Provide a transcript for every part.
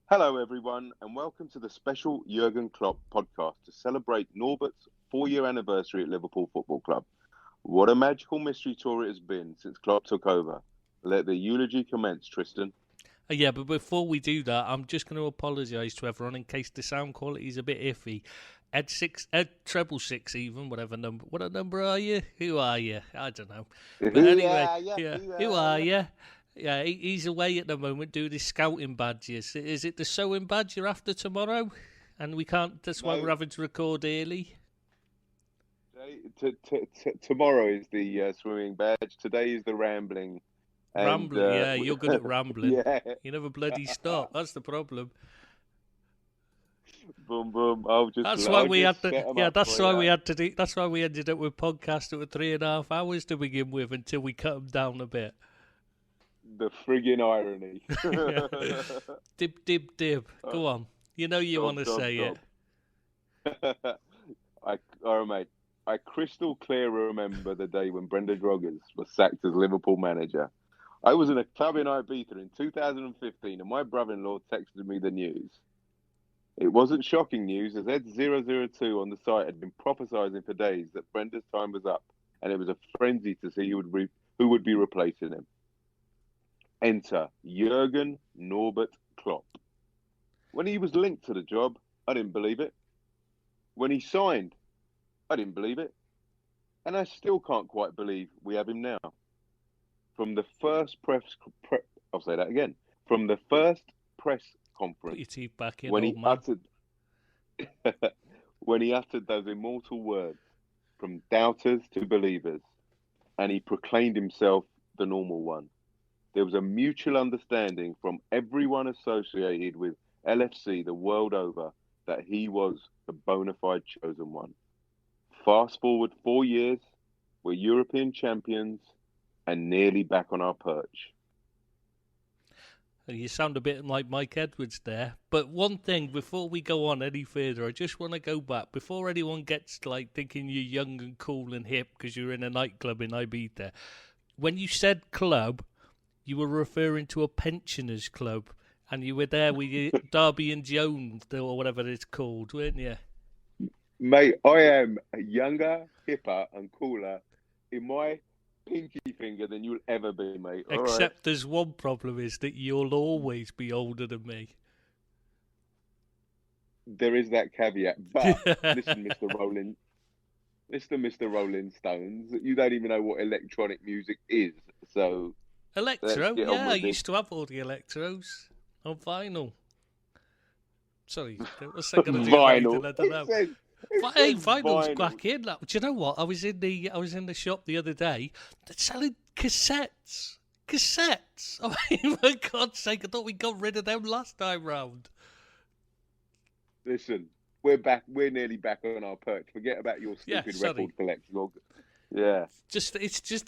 Hello, everyone, and welcome to the special Jurgen Klopp podcast to celebrate Norbert's 4-year anniversary at Liverpool Football Club. What a magical mystery tour it has been since Klopp took over. Let the eulogy commence, Tristan. Yeah, but before we do that, I'm just going to apologise to everyone in case the sound quality is a bit iffy. Ed treble six even, whatever number. What number are you? Who are you? I don't know. But anyway, who are you? Yeah, he's away at the moment doing his scouting badges. Is it the sewing badge you're after tomorrow? And we can't. That's why we're having to record early. Tomorrow is the swimming badge. Today is the rambling. Rambling, yeah, you're good at rambling. Yeah. You never bloody stop. That's the problem. Boom, boom. That's why we had to. Yeah, that's why we had to do. That's why we ended up with podcast at 3.5 hours to begin with until we cut them down a bit. The friggin' irony. Dib. Go on. You know you want to say it. Mate. I crystal clear remember the day when Brendan Rodgers was sacked as Liverpool manager. I was in a club in Ibiza in 2015 and my brother-in-law texted me the news. It wasn't shocking news as Ed002 on the site had been prophesying for days that Brendan's time was up and it was a frenzy to see who would be replacing him. Enter Jurgen Norbert Klopp. When he was linked to the job, I didn't believe it. When he signed, I didn't believe it. And I still can't quite believe we have him now. From the first I'll say that again. From the first press conference, put your teeth back in, when he man. uttered those immortal words, from doubters to believers, and he proclaimed himself the normal one. There was a mutual understanding from everyone associated with LFC the world over that he was the bona fide chosen one. Fast forward 4 years, we're European champions and nearly back on our perch. You sound a bit like Mike Edwards there. But one thing, before we go on any further, I just want to go back. Before anyone gets like thinking you're young and cool and hip because you're in a nightclub in Ibiza, when you said club, you were referring to a pensioners club. And you were there with Darby and Jones, or whatever it's called, weren't you? Mate, I am younger, hipper, and cooler in my pinky finger than you'll ever be, mate. Except there's one problem is that you'll always be older than me. There is that caveat. But listen, Mr. Rolling Stones, you don't even know what electronic music is. So Electro? Yeah, I used to have all the electros on vinyl. Sorry, what's that going to do? Vinyl. I don't know. Hey, vinyl's back in. Do you know what? I was in the shop the other day. They're selling cassettes. Oh, for God's sake! I thought we got rid of them last time round. Listen, we're back. We're nearly back on our perch. Forget about your stupid record collection. Yeah.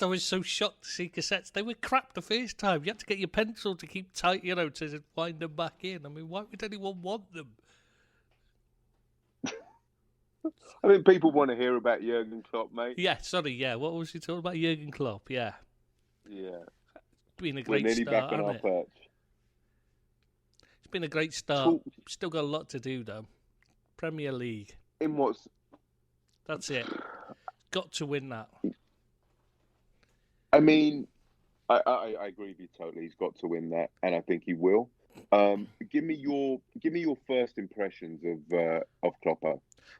I was so shocked to see cassettes. They were crap the first time. You had to get your pencil to keep tight, to wind them back in. I mean, why would anyone want them? I think people want to hear about Jurgen Klopp, mate. Yeah, sorry, yeah. What was he talking about? Jurgen Klopp, yeah. Yeah. It's been a great start, back on our perch. It's been a great start. Still got a lot to do, though. Premier League. In what's... That's it. Got to win that. I mean, I agree with you totally. He's got to win that, and I think he will. Give me your first impressions of Klopper.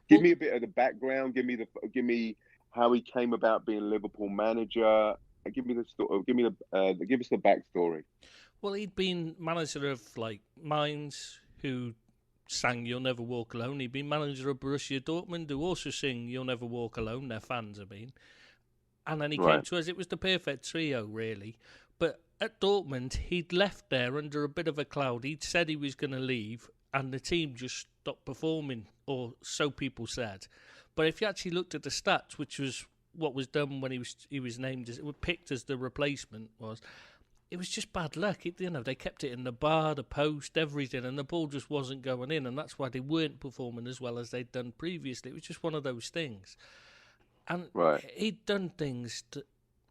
Give me a bit of the background. Give me how he came about being Liverpool manager. Give us the backstory. Well, he'd been manager of like Mainz, who sang "You'll Never Walk Alone." He'd been manager of Borussia Dortmund, who also sing "You'll Never Walk Alone." Their fans, I mean. And then he came to us. It was the perfect trio, really. But at Dortmund, he'd left there under a bit of a cloud. He'd said he was going to leave, and the team just stopped performing, or so people said. But if you actually looked at the stats, which was what was done when he was named, picked as the replacement, it was just bad luck. They kept it in the bar, the post, everything, and the ball just wasn't going in, and that's why they weren't performing as well as they'd done previously. It was just one of those things. And he'd done things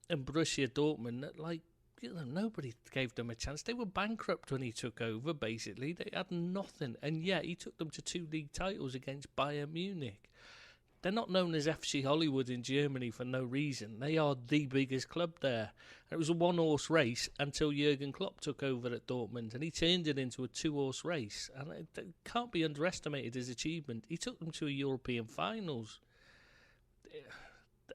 in Borussia Dortmund that, like, nobody gave them a chance. They were bankrupt when he took over, basically. They had nothing. And yet he took them to 2 league titles against Bayern Munich. They're not known as FC Hollywood in Germany for no reason. They are the biggest club there. And it was a 1-horse race until Jurgen Klopp took over at Dortmund, and he turned it into a 2-horse race. And it can't be underestimated, his achievement. He took them to a European finals.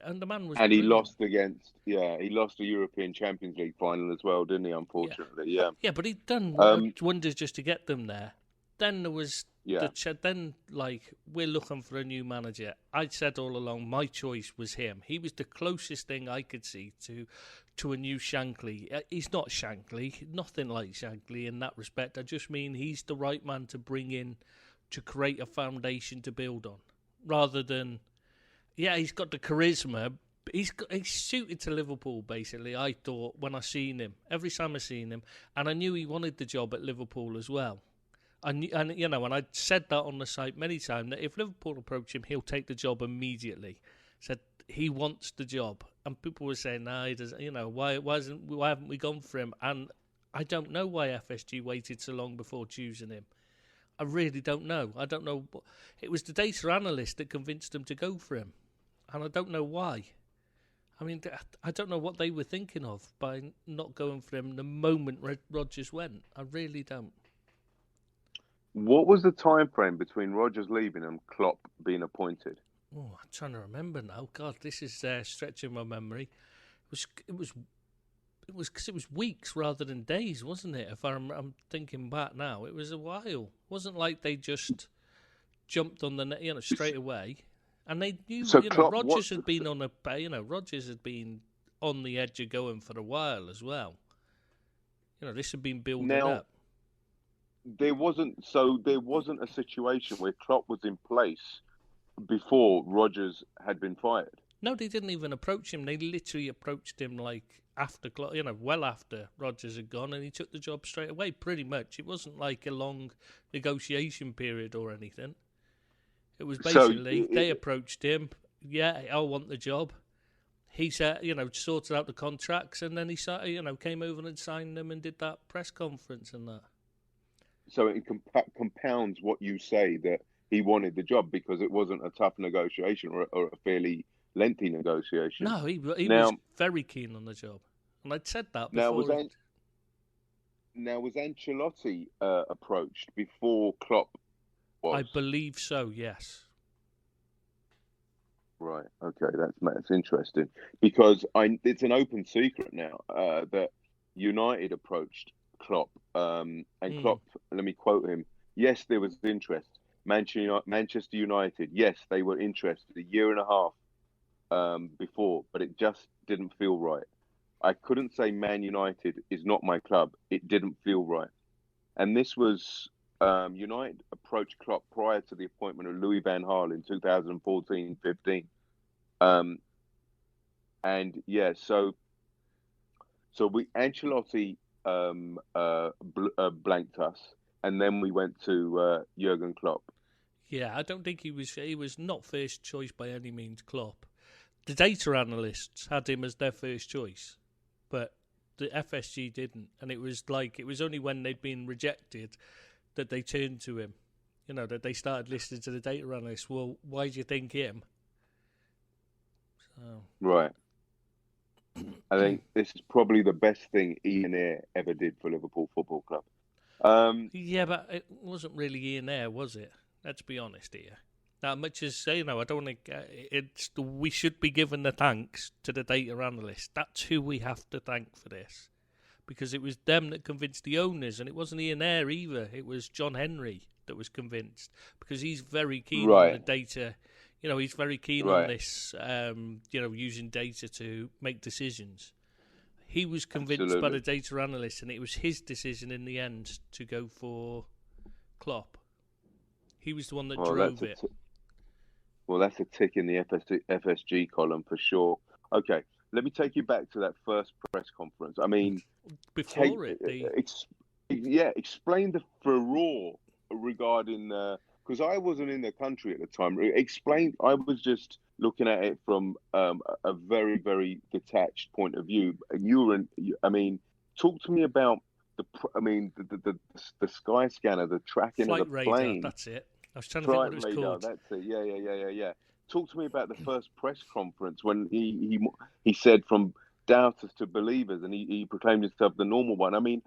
And the man was brilliant. He lost he lost the European Champions League final as well, didn't he, unfortunately? Yeah. Yeah, but he'd done wonders just to get them there. Then there was... Yeah. We're looking for a new manager. I said all along my choice was him. He was the closest thing I could see to a new Shankly. He's not Shankly, nothing like Shankly in that respect. I just mean he's the right man to bring in to create a foundation to build on, rather than, he's got the charisma. He's suited to Liverpool, basically. I thought when I seen him, every time I seen him, and I knew he wanted the job at Liverpool as well. And I said that on the site many times, that if Liverpool approach him, he'll take the job immediately. Said he wants the job, and people were saying, "Nah, he doesn't." Why haven't we gone for him? And I don't know why FSG waited so long before choosing him. I really don't know. I don't know. It was the data analyst that convinced them to go for him, and I don't know why. I mean, I don't know what they were thinking of by not going for him the moment Rodgers went. I really don't. What was the time frame between Rodgers leaving and Klopp being appointed? Oh, I'm trying to remember now. God, this is stretching my memory. It was because it was weeks rather than days, wasn't it? If I'm thinking back now, it was a while. It wasn't like they just jumped on the straight away, and they knew. So Klopp, Rodgers had been on Rodgers had been on the edge of going for a while as well. This had been building up. There wasn't a situation where Klopp was in place before Rodgers had been fired. No, they didn't even approach him. They literally approached him after Klopp, well after Rodgers had gone, and he took the job straight away. Pretty much, it wasn't like a long negotiation period or anything. It was basically they approached him. Yeah, I want the job. He said, sorted out the contracts, and then he came over and signed them and did that press conference and that. So it compounds what you say, that he wanted the job because it wasn't a tough negotiation or a fairly lengthy negotiation. No, he was very keen on the job. And I'd said that before. Now, was Ancelotti approached before Klopp was? I believe so, yes. Right, okay, that's interesting. Because it's an open secret now that United approached Klopp, and Klopp, let me quote him, yes, there was interest. Manchester United, yes, they were interested a year and a half before, but it just didn't feel right. I couldn't say Man United is not my club. It didn't feel right. And this was, United approached Klopp prior to the appointment of Louis van Gaal in 2014-15. And yeah, so Ancelotti blanked us, and then we went to Jurgen Klopp. Yeah, I don't think he was not first choice by any means, Klopp. The data analysts had him as their first choice, but the FSG didn't, and it was only when they'd been rejected that they turned to him. That they started listening to the data analysts. Well, why do you think him? So. Right. I think this is probably the best thing Ian Ayre ever did for Liverpool Football Club. Yeah, but it wasn't really Ian Ayre, was it? Let's be honest here. Now, much as I don't think we should be giving the thanks to the data analysts. That's who we have to thank for this, because it was them that convinced the owners, and it wasn't Ian Ayre either. It was John Henry that was convinced, because he's very keen on the data. He's very keen on this, using data to make decisions. He was convinced by the data analyst, and it was his decision in the end to go for Klopp. He was the one that drove it. Well, that's a tick in the FSG column for sure. Okay, let me take you back to that first press conference. I mean, explain the furore regarding because I wasn't in the country at the time. I was just looking at it from a very, very detached point of view. Talk to me about the sky scanner, the tracking of the Flight radar, plane. that's it. I was trying to think what Flight it was radar, called. that's it. Yeah. Talk to me about the first press conference when he said from doubters to believers, and he proclaimed himself the normal one. I mean,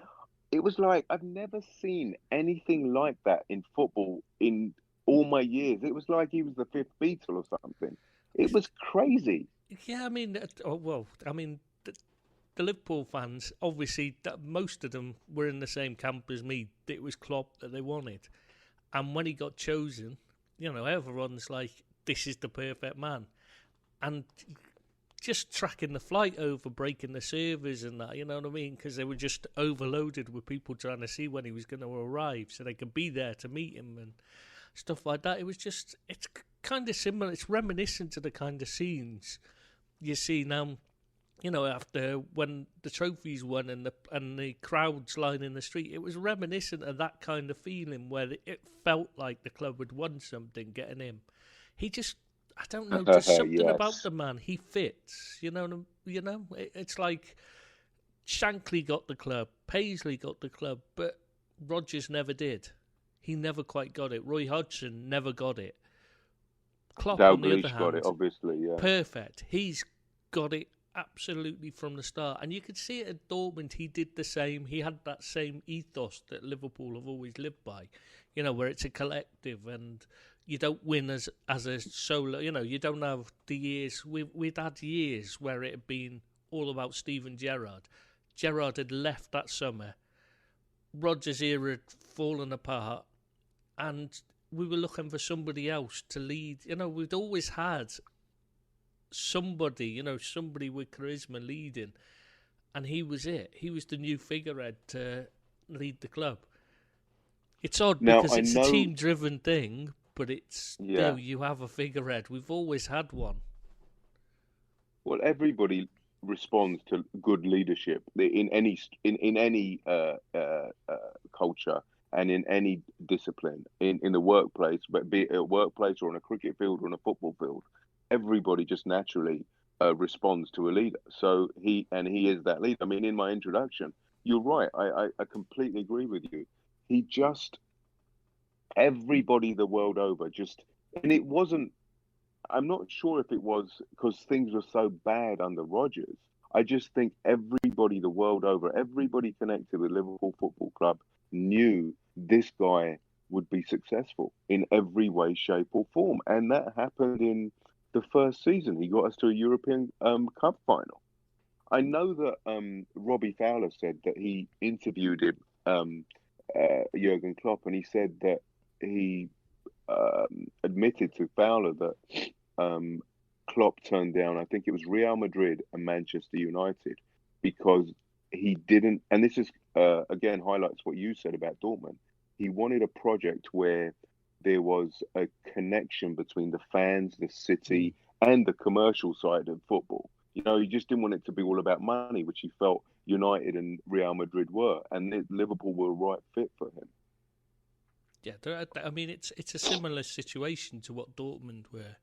it was like I've never seen anything like that in football in all my years. It was like he was the fifth Beatle or something. It was crazy. Yeah, I mean, the Liverpool fans, obviously, most of them were in the same camp as me. It was Klopp that they wanted. And when he got chosen, everyone's like, this is the perfect man. And just tracking the flight over, breaking the servers and that, you know what I mean? Because they were just overloaded with people trying to see when he was going to arrive so they could be there to meet him and stuff like that. It's kind of similar. It's reminiscent to the kind of scenes you see now, after when the trophies won and the crowds lining the street. It was reminiscent of that kind of feeling where it felt like the club had won something getting him. He just, I don't know, just something about Yes. the man. He fits, It's like Shankly got the club, Paisley got the club, but Rodgers never did. He never quite got it. Roy Hodgson never got it. Klopp, on the other Dalglish got it, hand, obviously, yeah. perfect. He's got it absolutely from the start. And you could see it at Dortmund. He did the same. He had that same ethos that Liverpool have always lived by, where it's a collective and you don't win as a solo. You don't have the years. We'd had years where it had been all about Steven Gerrard. Gerrard had left that summer. Rodgers' era had fallen apart. And we were looking for somebody else to lead. We'd always had somebody with charisma leading, and he was it. He was the new figurehead to lead the club. It's odd Now because I it's a know, team-driven thing, but it's yeah. you have a figurehead. We've always had one. Well, everybody responds to good leadership in any culture and in any discipline in the workplace, but be it a workplace or on a cricket field or on a football field, everybody just naturally responds to a leader. So he is that leader. I mean, in my introduction, you're right. I completely agree with you. He just everybody the world over just, and it wasn't. I'm not sure if it was because things were so bad under Rodgers. I just think everybody the world over, everybody connected with Liverpool Football Club knew this guy would be successful in every way, shape, or form. And that happened in the first season. He got us to a European Cup final. I know that Robbie Fowler said that he interviewed him, Jurgen Klopp, and he said that he admitted to Fowler that Klopp turned down, I think it was Real Madrid and Manchester United, because he didn't, and this is again highlights what you said about Dortmund. He wanted a project where there was a connection between the fans, the city, and the commercial side of football. He just didn't want it to be all about money, which he felt United and Real Madrid were, and Liverpool were a right fit for him. Yeah, I mean, it's a similar situation to what Dortmund were.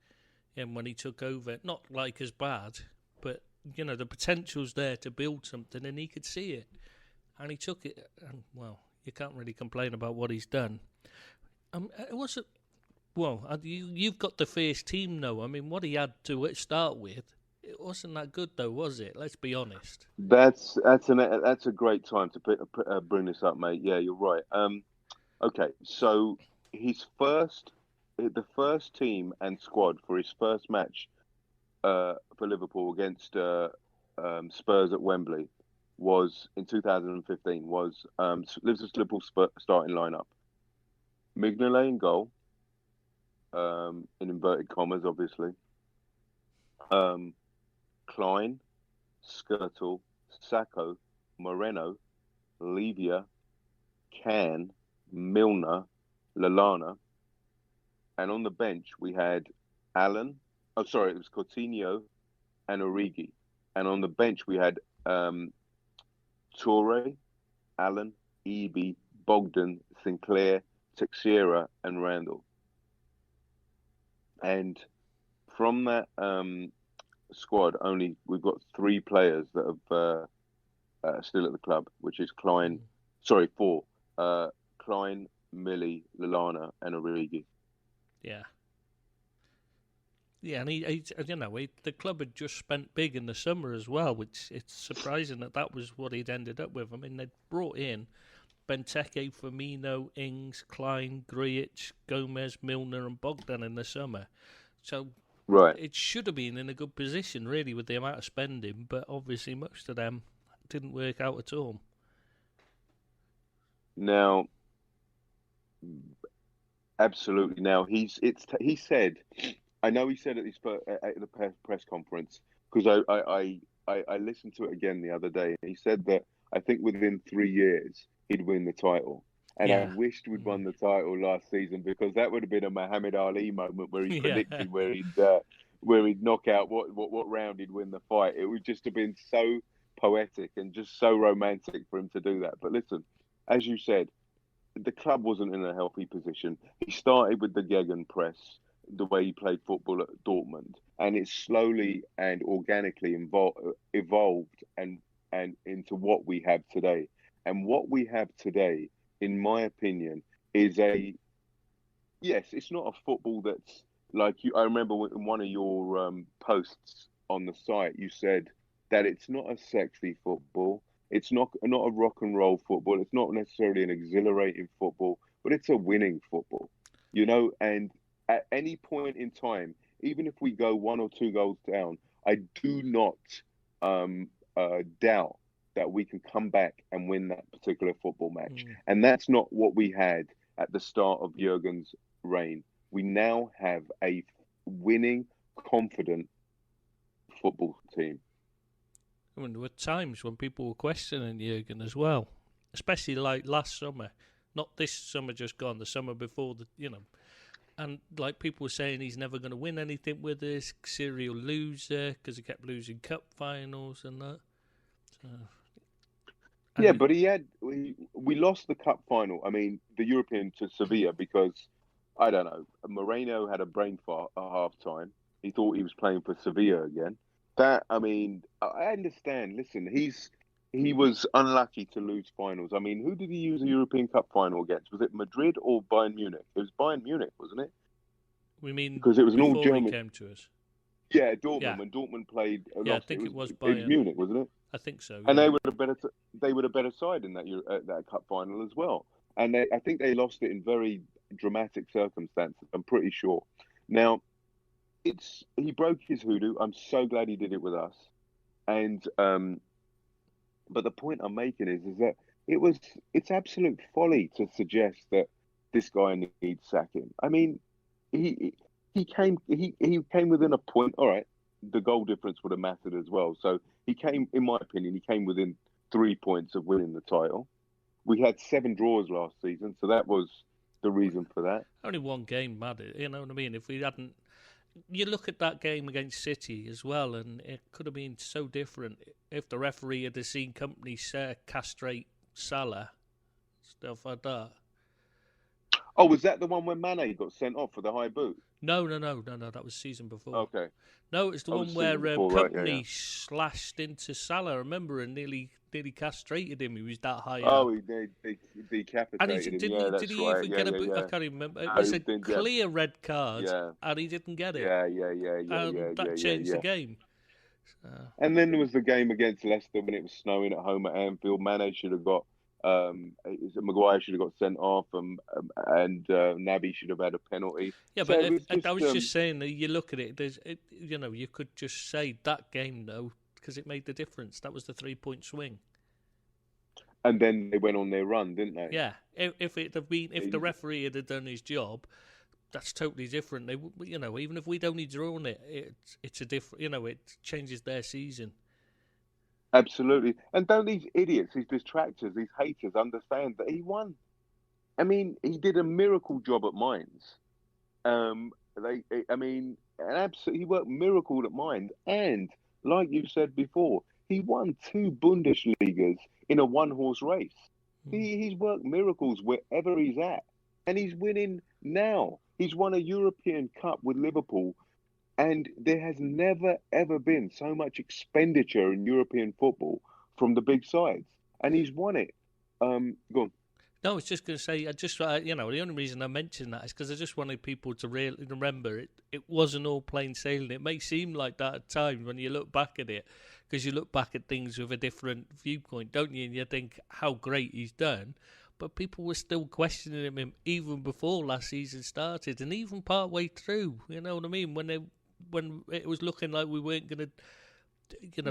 And when he took over, not like as bad, but the potential's there to build something, and he could see it, and he took it. And well, you can't really complain about what he's done. It wasn't well. You've got the first team, though. I mean, what he had to start with, it wasn't that good, though, was it? Let's be honest. That's a great time to bring this up, mate. Yeah, you're right. Okay, so the first team and squad for his first match for Liverpool against Spurs at Wembley was in 2015. Was Liverpool starting lineup: Mignolet in goal, in inverted commas, obviously. Klein, Skirtle, Sacco, Moreno, Levia, Can, Milner, Lallana, and on the bench we had Allen. Oh, sorry, it was Coutinho and Origi. And on the bench we had Toure, Allen, Eby, Bogdan, Sinclair, Teixeira, and Randall. And from that squad, only we've got three players that have still at the club, which is Klein. Sorry, four. Klein, Millie, Lallana, and Origi. Yeah. Yeah, and the club had just spent big in the summer as well, which it's surprising that was what he'd ended up with. I mean, they'd brought in Benteke, Firmino, Ings, Klein, Grujic, Gomez, Milner, and Bogdan in the summer. So right, it should have been in a good position, really, with the amount of spending, but obviously most of them didn't work out at all. Now, absolutely. Now he said, I know he said at the press conference, because I listened to it again the other day, and he said that I think within 3 years he'd win the title. And I wished we'd won the title last season, because that would have been a Muhammad Ali moment where he predicted where he'd knock out what round he'd win the fight. It would just have been so poetic and just so romantic for him to do that. But listen, as you said, the club wasn't in a healthy position. He started with the Gegenpress, the way he played football at Dortmund, and it slowly and organically evolved and into what we have today. And what we have today, in my opinion, is it's not a football that's like you. I remember in one of your posts on the site, you said that it's not a sexy football. It's not a rock and roll football. It's not necessarily an exhilarating football, but it's a winning football, and at any point in time, even if we go 1 or 2 goals down, I do not doubt that we can come back and win that particular football match. And that's not what we had at the start of Jurgen's reign. We now have a winning, confident football team. I mean, there were times when people were questioning Jurgen as well, especially like last summer. Not this summer just gone, the summer before, and like people were saying he's never going to win anything with us, serial loser, because he kept losing cup finals and that. But we lost the cup final. I mean, the European to Sevilla, because, I don't know, Moreno had a brain fart at half time. He thought he was playing for Sevilla again. I understand. Listen, he was unlucky to lose finals. I mean, who did he use a European Cup final against? Was it Madrid or Bayern Munich? It was Bayern Munich, wasn't it? We mean because it was an all before German. he came to us. Yeah, Dortmund. When Dortmund played, I think it was Bayern. It was Munich, wasn't it? I think so. And they were a better side in that cup final as well. And I think they lost it in very dramatic circumstances. I'm pretty sure. Now, he broke his hoodoo. I'm so glad he did it with us. And but the point I'm making is that it's absolute folly to suggest that this guy needs sacking. I mean, he came within a point. All right, the goal difference would have mattered as well. So he came, in my opinion, 3 points of winning the title. We had 7 draws last season, so that was the reason for that. Only one game mattered, you know what I mean? If we hadn't, you look at that game against City as well, and it could have been so different if the referee had seen Company castrate Salah, stuff like that. Oh, was that the one when Mane got sent off for the high boot? No. That was season before. Okay. No, it's the one where Company slashed into Salah, remember, and nearly castrated him. He was that high up. Oh, he decapitated him. Did he even get a boot? I can't even remember. It was a clear red card, and he didn't get it. That changed the game. And then there was the game against Leicester when it was snowing at home at Anfield. Mane should have got. Maguire should have got sent off, and Naby should have had a penalty. Yeah, but I was just saying that you look at it. You could just say that game though, because it made the difference. That was the 3-point swing. And then they went on their run, didn't they? Yeah. If the referee had done his job, that's totally different. They, even if we'd only drawn it, it's a different. It changes their season. Absolutely. And don't these idiots, these detractors, these haters understand that he won? I mean, he did a miracle job at Mainz. He worked miracle at Mainz. And like you said before, he won 2 Bundesligas in a one-horse race. He's worked miracles wherever he's at. And he's winning now. He's won a European Cup with Liverpool. And there has never, ever been so much expenditure in European football from the big sides, and he's won it. Go on. No, I was just going to say, the only reason I mentioned that is because I just wanted people to really remember it wasn't all plain sailing. It may seem like that at times when you look back at it, because you look back at things with a different viewpoint, don't you? And you think how great he's done, but people were still questioning him even before last season started, and even part way through. You know what I mean? When it was looking like we weren't going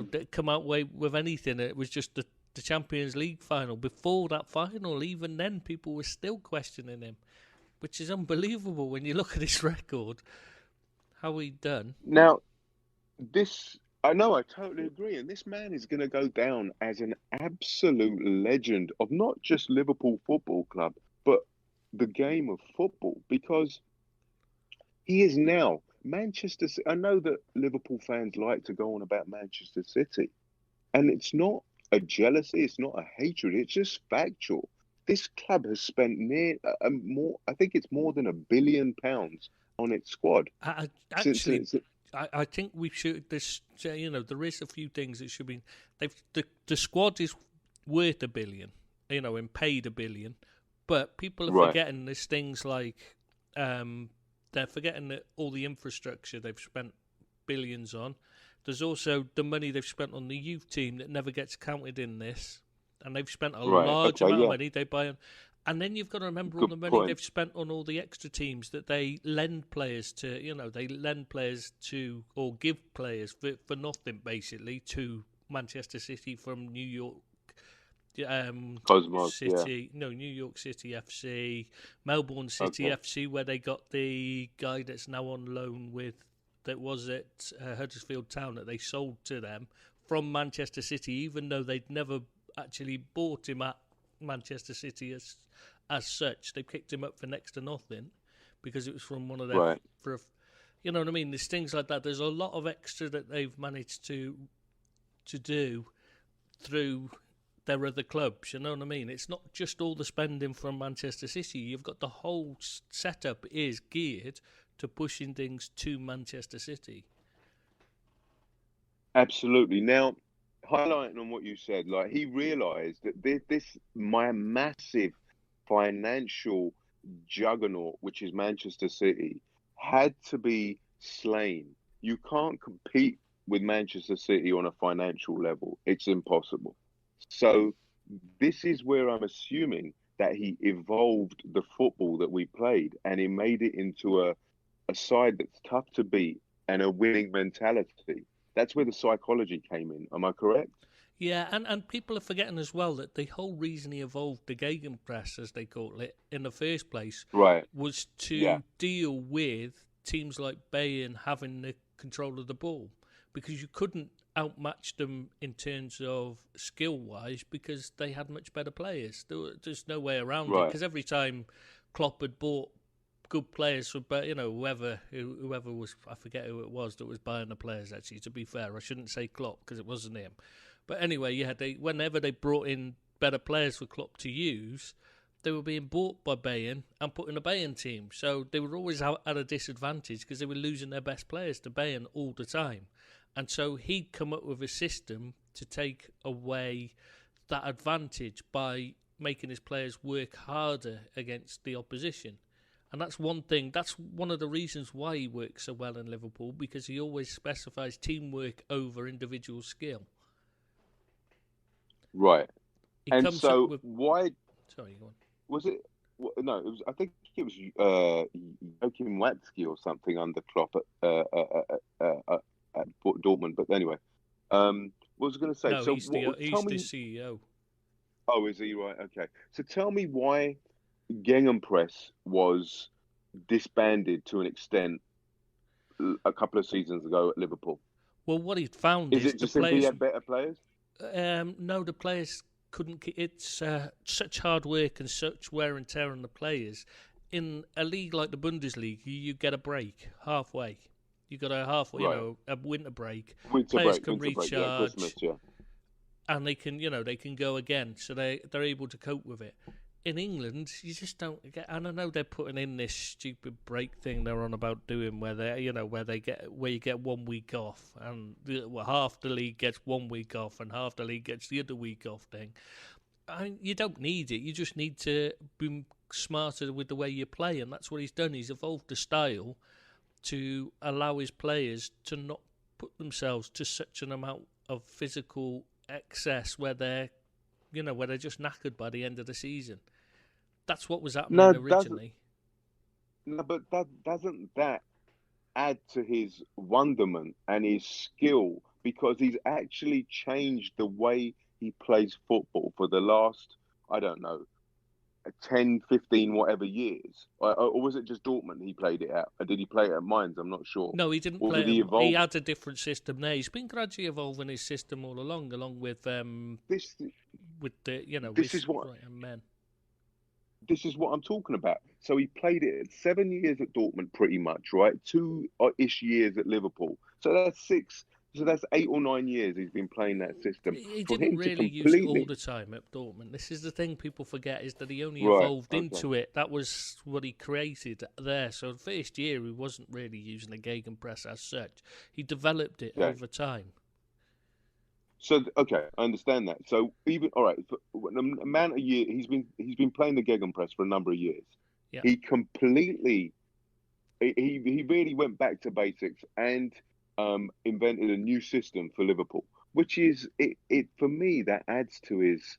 to, come out with anything, it was just the Champions League final. Before that final, even then, people were still questioning him, which is unbelievable when you look at his record, how he done. Now, I know, I totally agree. And this man is going to go down as an absolute legend of not just Liverpool Football Club, but the game of football, because he is now Manchester City. I know that Liverpool fans like to go on about Manchester City, and it's not a jealousy, it's not a hatred, it's just factual. This club has spent I think it's more than £1 billion on its squad. I think we should. There is a few things that should be. The squad is worth £1 billion, and paid £1 billion, but people are forgetting there's things like they're forgetting that all the infrastructure they've spent billions on. There's also the money they've spent on the youth team that never gets counted in this, and they've spent a large amount of money. They buy on. And then you've got to remember all the money they've spent on all the extra teams that they lend players to. They lend players to, or give players for nothing, basically, to Manchester City from New York Cosmos, City. No, New York City FC, Melbourne City FC, where they got the guy that's now on loan that was at Huddersfield Town that they sold to them from Manchester City, even though they'd never actually bought him at Manchester City as such. They picked him up for next to nothing because it was from one of their you know what I mean? There's things like that. There's a lot of extra that they've managed to do through their other clubs. You know what I mean? It's not just all the spending from Manchester City. You've got the whole setup is geared to pushing things to Manchester City. Absolutely. Now, highlighting on what you said, like he realised that this my massive financial juggernaut, which is Manchester City, had to be slain. You can't compete with Manchester City on a financial level. It's impossible. So this is where I'm assuming that he evolved the football that we played, and he made it into a side that's tough to beat and a winning mentality. That's where the psychology came in. Am I correct? Yeah, and people are forgetting as well that the whole reason he evolved the gegenpress, as they call it, in the first place, was to deal with teams like Bayern having the control of the ball, because you couldn't outmatch them in terms of skill-wise because they had much better players. There's no way around it, because every time Klopp had bought good players for, whoever was, I forget who it was that was buying the players, actually, to be fair. I shouldn't say Klopp because it wasn't him. But anyway, whenever they brought in better players for Klopp to use, they were being bought by Bayern and put in a Bayern team. So they were always at a disadvantage because they were losing their best players to Bayern all the time. And so he'd come up with a system to take away that advantage by making his players work harder against the opposition. And that's one thing, that's one of the reasons why he works so well in Liverpool, because he always specifies teamwork over individual skill. Right. And so why... Sorry, go on. Was it... No, it was. I think it was Joachim Watzke or something under Klopp at Dortmund. But anyway, what was I going to say? No, so he's the CEO. Oh, is he? Right. Okay. So tell me why Gegenpress was disbanded to an extent a couple of seasons ago at Liverpool. Well, what he'd found is it just simply he had better players? No, the players couldn't. It's such hard work and such wear and tear on the players. In a league like the Bundesliga, you get a break halfway. You got a winter break. Players can recharge, and they can go again. So they're able to cope with it. in England, you just don't get. And I know they're putting in this stupid break thing they're on about doing, where you get 1 week off, and half the league gets 1 week off, and half the league gets the other week off thing. I mean, you don't need it. You just need to be smarter with the way you play, and that's what he's done. He's evolved the style to allow his players to not put themselves to such an amount of physical excess where they're just knackered by the end of the season. That's what was happening originally. But doesn't that add to his wonderment and his skill, because he's actually changed the way he plays football for the last, I don't know, 10, 15, whatever years? Or was it just Dortmund he played it at? Or did he play it at Mainz? I'm not sure. No, he didn't play it. He had a different system there. He's been gradually evolving his system all along with men. This is what I'm talking about. So he played it 7 years at Dortmund, pretty much, right? 2-ish years at Liverpool. So that's 6. So that's 8 or 9 years he's been playing that system. He didn't really use it all the time at Dortmund. This is the thing people forget, is that he only evolved into it. That was what he created there. So the first year he wasn't really using the gegenpress as such. He developed it over time. So I understand that. So even for the amount of year he's been playing the gegenpress for a number of years. Yeah. He really went back to basics and invented a new system for Liverpool, which is it for me, that adds to his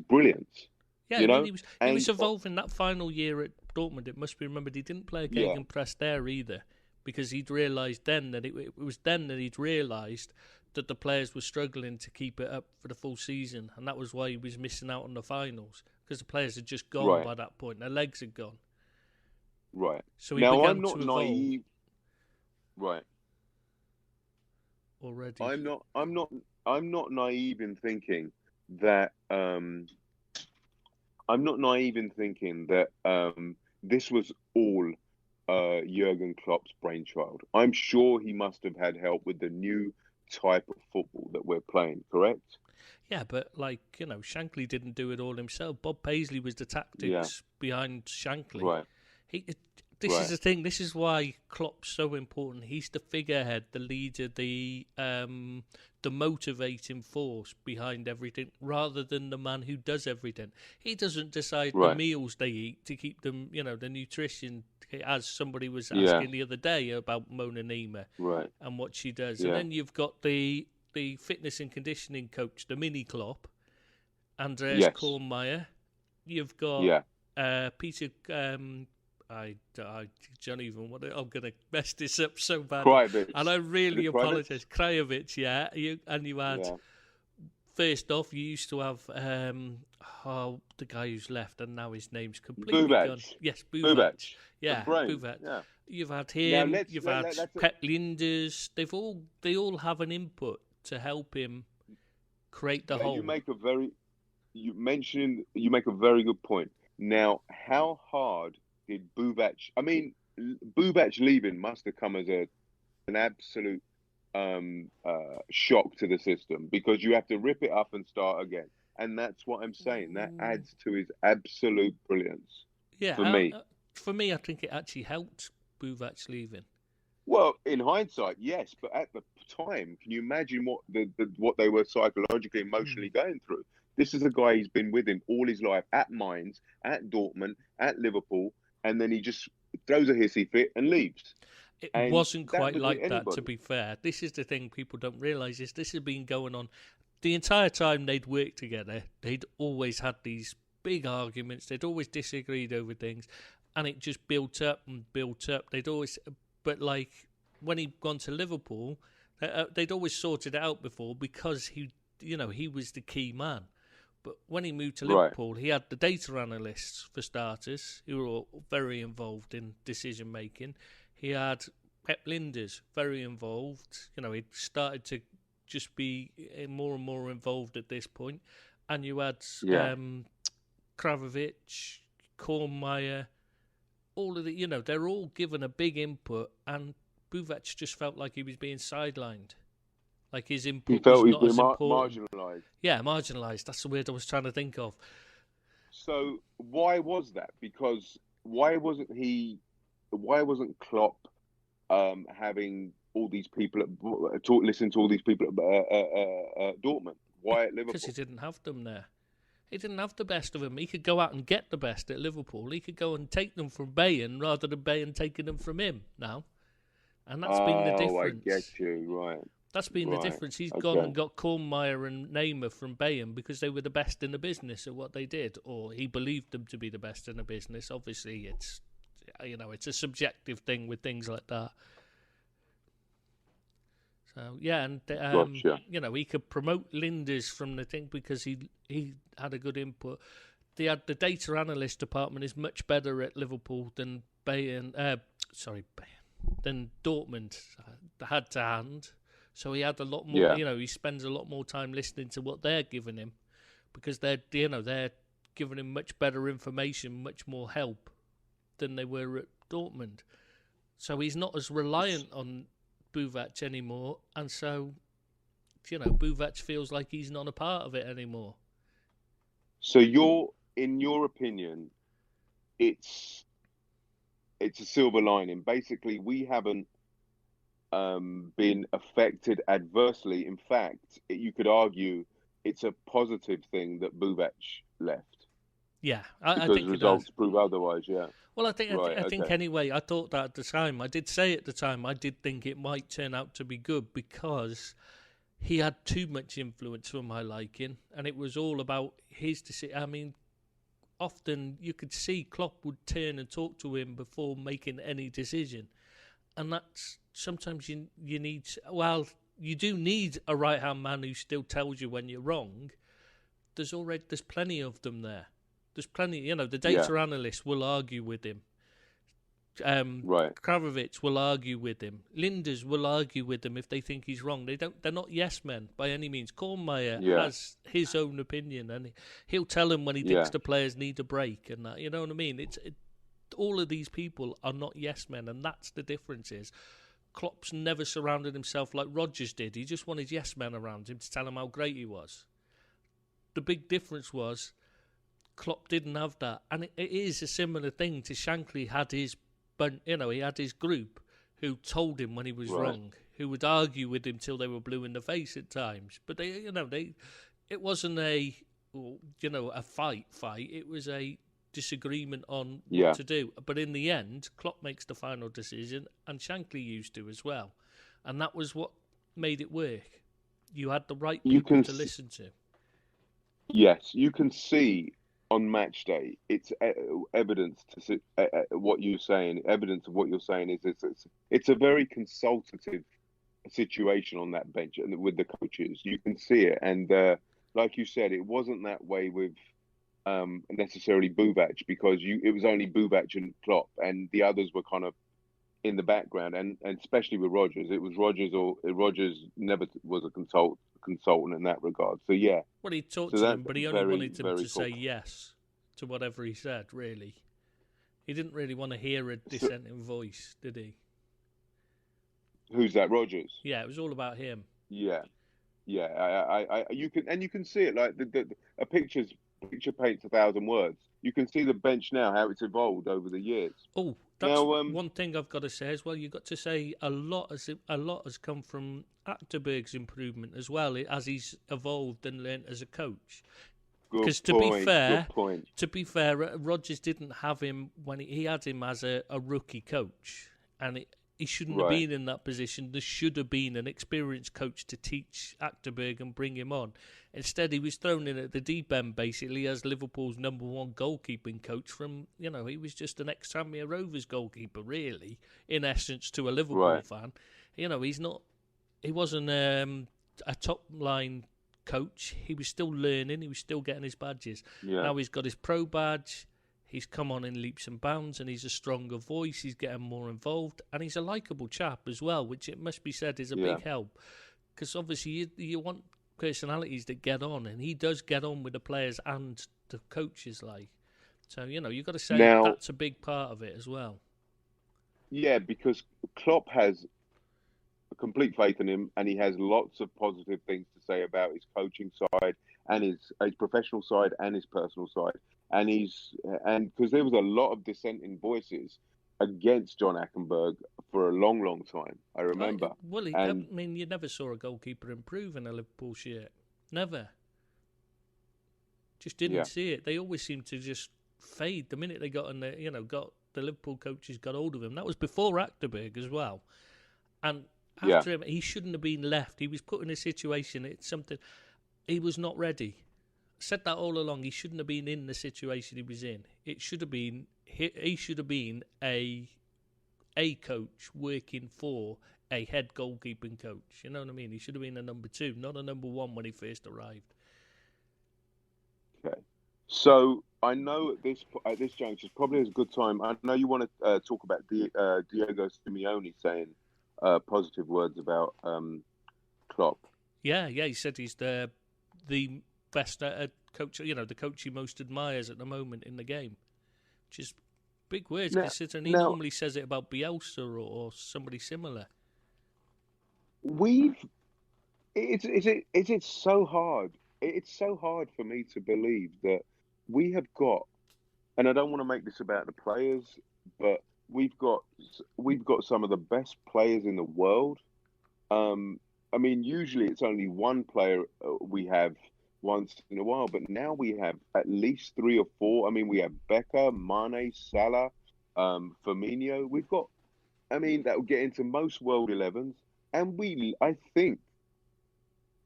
brilliance. Yeah, you know? He was evolving that final year at Dortmund. It must be remembered he didn't play a gegenpress there either, because he'd realised then that it was then that he'd realised that the players were struggling to keep it up for the full season, and that was why he was missing out on the finals, because the players had just gone by that point. Their legs had gone. Right. So he began to evolve. Naive. Right. Already. I'm not naive in thinking that this was all Jurgen Klopp's brainchild. I'm sure he must have had help with the new type of football that we're playing, correct? Yeah, but Shankly didn't do it all himself. Bob Paisley was the tactics behind Shankly. Right. This is the thing. This is why Klopp's so important. He's the figurehead, the leader, the motivating force behind everything, rather than the man who does everything. He doesn't decide the meals they eat to keep them, the nutrition. As somebody was asking the other day about Mona Nima and what she does, and then you've got the fitness and conditioning coach, the mini Klopp, Andreas Kornmeier. You've got Peter. I don't even want to. I'm going to mess this up so bad, and I really apologise. Krajovic, you had first off. You used to have the guy who's left, and now his name's completely gone. Yes, Buvac. Yeah, Buvac. Yeah. You've had him. You've had Pep Linders. They all have an input to help him create the whole. You make a very good point. Now, how hard did Buvac? I mean, Buvac leaving must have come as an absolute shock to the system, because you have to rip it up and start again, and that's what I'm saying. That adds to his absolute brilliance. Yeah, for me, I think it actually helped Buvac leaving. Well, in hindsight, yes, but at the time, can you imagine what they were psychologically, emotionally going through? This is a guy who's been with him all his life, at Mainz, at Dortmund, at Liverpool, and then he just throws a hissy fit and leaves. It wasn't quite like that, to be fair. This is the thing people don't realise, is this has been going on the entire time they'd worked together. They'd always had these big arguments. They'd always disagreed over things, and it just built up and built up. But when he'd gone to Liverpool, they'd always sorted it out before, because he was the key man. But when he moved to Liverpool, he had the data analysts, for starters, who were all very involved in decision making. He had Pep Linders, very involved. He'd started to just be more and more involved at this point. And you had Krajovic, Kornmeier, all of the, they're all given a big input, and Buvac just felt like he was being sidelined. Like his He input was felt he's not been as important. marginalised. Yeah, marginalised. That's the word I was trying to think of. So why was that? Because why wasn't Klopp having all these people listen to all these people at Dortmund? Why at Because he Liverpool? didn't have them there. He didn't have the best of them. He could go out and get the best at Liverpool. He could go and take them from Bayern rather than Bayern taking them from him now. And that's been the Oh, I get difference. you. Right, That's been the right. difference. He's gone Okay. and got Kornmeier and Neymar from Bayern because they were the best in the business at what they did, or he believed them to be the best in the business. Obviously, it's it's a subjective thing with things like that. So yeah, and Gotcha. he could promote Linders from the thing because he had a good input. The data analyst department is much better at Liverpool than Bayern. Than Dortmund had to hand. So he had a lot more. Yeah. He spends a lot more time listening to what they're giving him because they're giving him much better information, much more help than they were at Dortmund. So he's not as reliant on Buvac anymore, and so Buvac feels like he's not a part of it anymore. So in your opinion, it's a silver lining. Basically, we haven't been affected adversely. In fact, you could argue it's a positive thing that Buvac left Yeah, I because think results prove otherwise. Yeah. Well, I think Right. I think Okay. anyway. I thought that at the time. I did say at the time I did think it might turn out to be good because he had too much influence for my liking, and it was all about his decision. I mean, often you could see Klopp would turn and talk to him before making any decision, and that's sometimes you need. Well, you do need a right hand man who still tells you when you're wrong. There's plenty of them there. There's plenty. The data analysts will argue with him. Right. Kravovich will argue with him. Linders will argue with him if they think he's wrong. They're not yes men by any means. Kornmeier has his own opinion, and he'll tell him when he thinks the players need a break, and that. You know what I mean? All of these people are not yes men, and that's the difference. Is Klopp's never surrounded himself like Rodgers did. He just wanted yes men around him to tell him how great he was. The big difference was Klopp didn't have that, and it is a similar thing to Shankly had his. But he had his group who told him when he was wrong, who would argue with him till they were blue in the face at times. But it wasn't a fight. It was a disagreement on what to do. But in the end, Klopp makes the final decision, and Shankly used to as well, and that was what made it work. You had the right people to listen to. Yes, you can see. On match day, it's evidence to what you're saying. Evidence of what you're saying is it's a very consultative situation on that bench and with the coaches. You can see it, and like you said, it wasn't that way with necessarily Buvac because it was only Buvac and Klopp, and the others were kind of in the background, and especially with Rodgers, it was Rodgers never was a consultant in that regard. So yeah. Well, he talked to him, but he only wanted him to say yes to whatever he said. Really, he didn't really want to hear a dissenting voice, did he? Who's that, Rodgers? Yeah, it was all about him. Yeah. You can see it like a picture paints 1,000 words. You can see the bench now how it's evolved over the years. Oh, that's one thing I've got to say as well. You've got to say a lot has come from Achterberg's improvement as well as he's evolved and learnt as a coach. Because to be fair, Rodgers didn't have him when he had him as a rookie coach, and he shouldn't have been in that position. There should have been an experienced coach to teach Achterberg and bring him on. Instead, he was thrown in at the deep end, basically, as Liverpool's #1 goalkeeping coach from, he was just an ex-Tranmere Rovers goalkeeper, really, in essence, to a Liverpool fan. He wasn't a top-line coach. He was still learning. He was still getting his badges. Yeah. Now he's got his pro badge. He's come on in leaps and bounds, and he's a stronger voice. He's getting more involved, and he's a likeable chap as well, which it must be said is a big help. Because obviously you want personalities that get on, and he does get on with the players and the coaches. So you've got to say that's a big part of it as well. Yeah, because Klopp has complete faith in him, and he has lots of positive things to say about his coaching side and his professional side and his personal side. And because there was a lot of dissenting voices against John Ackenberg for a long, long time. I remember. I mean, you never saw a goalkeeper improve in a Liverpool shirt. Never. Just didn't see it. They always seemed to just fade the minute they got in the, got the Liverpool coaches got hold of him. That was before Ackenberg as well. And after him, he shouldn't have been left. He was put in a situation. It's something he was not ready. I said that all along. He shouldn't have been in the situation he was in. It should have been he should have been a coach working for a head goalkeeping coach. You know what I mean? He should have been a number 2, not a number 1 when he first arrived. Okay. So I know at this juncture, probably is a good time. I know you want to talk about Diego Simeone saying positive words about Klopp. Yeah. He said he's the best coach. The coach he most admires at the moment in the game, which is big words considering he normally says it about Bielsa or somebody similar. It's so hard. It's so hard for me to believe that we have got, and I don't want to make this about the players, but we've got some of the best players in the world. I mean, usually it's only one player we have once in a while, but now we have at least 3 or 4. I mean, we have Becker, Mane, Salah, Firmino. We've got, I mean, that will get into most World 11s, and I think,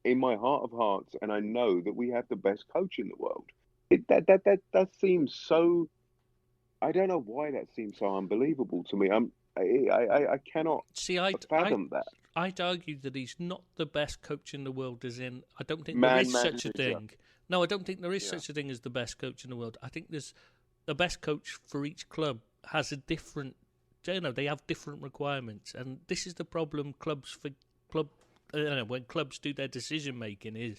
in my heart of hearts, and I know that we have the best coach in the world. That seems so. I don't know why that seems so unbelievable to me. I cannot fathom that. I'd argue that he's not the best coach in the world, as in, I don't think there is such a thing. No, I don't think there is such a thing as the best coach in the world. I think there's the best coach for each club has a different, they have different requirements. And this is the problem when clubs do their decision making is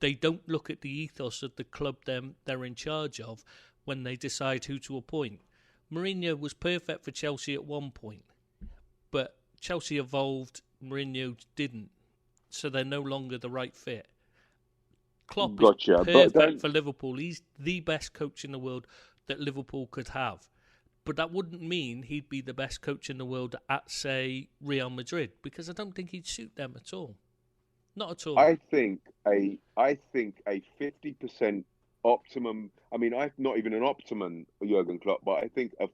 they don't look at the ethos of the club they're in charge of when they decide who to appoint. Mourinho was perfect for Chelsea at one point, but Chelsea evolved, Mourinho didn't, so they're no longer the right fit. Klopp is perfect for Liverpool. He's the best coach in the world that Liverpool could have. But that wouldn't mean he'd be the best coach in the world at, say, Real Madrid, because I don't think he'd suit them at all. Not at all. I think a 50% optimum. I mean, not even an optimum Jurgen Klopp, but I think a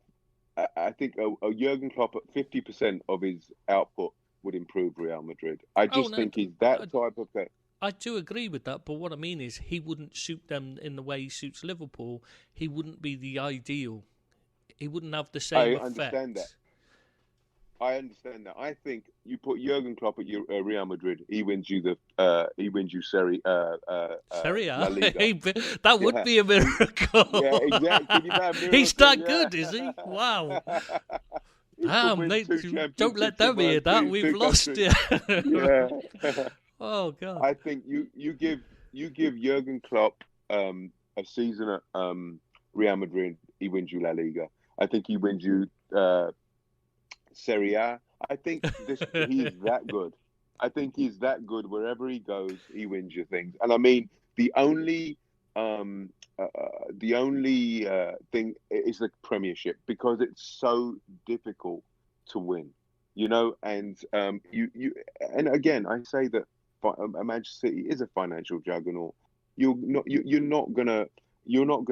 Jurgen Klopp at 50% of his output would improve Real Madrid. I just think he's that type of guy. I do agree with that, but what I mean is he wouldn't suit them in the way he suits Liverpool. He wouldn't be the ideal. He wouldn't have the same effect. I understand that. I think you put Jurgen Klopp at Real Madrid, he wins you Serie A. That would be a miracle. Yeah, exactly. He's that good, is he? Wow. Damn, mate, don't let them hear that. We've lost you. Yeah. Oh God. I think you give Jurgen Klopp a season at Real Madrid, he wins you La Liga. I think he wins you Serie A. I think he's that good. I think he's that good wherever he goes. He wins you things. And I mean, the only thing is the Premiership, because it's so difficult to win. And and again, I say that Manchester City is a financial juggernaut. You're not gonna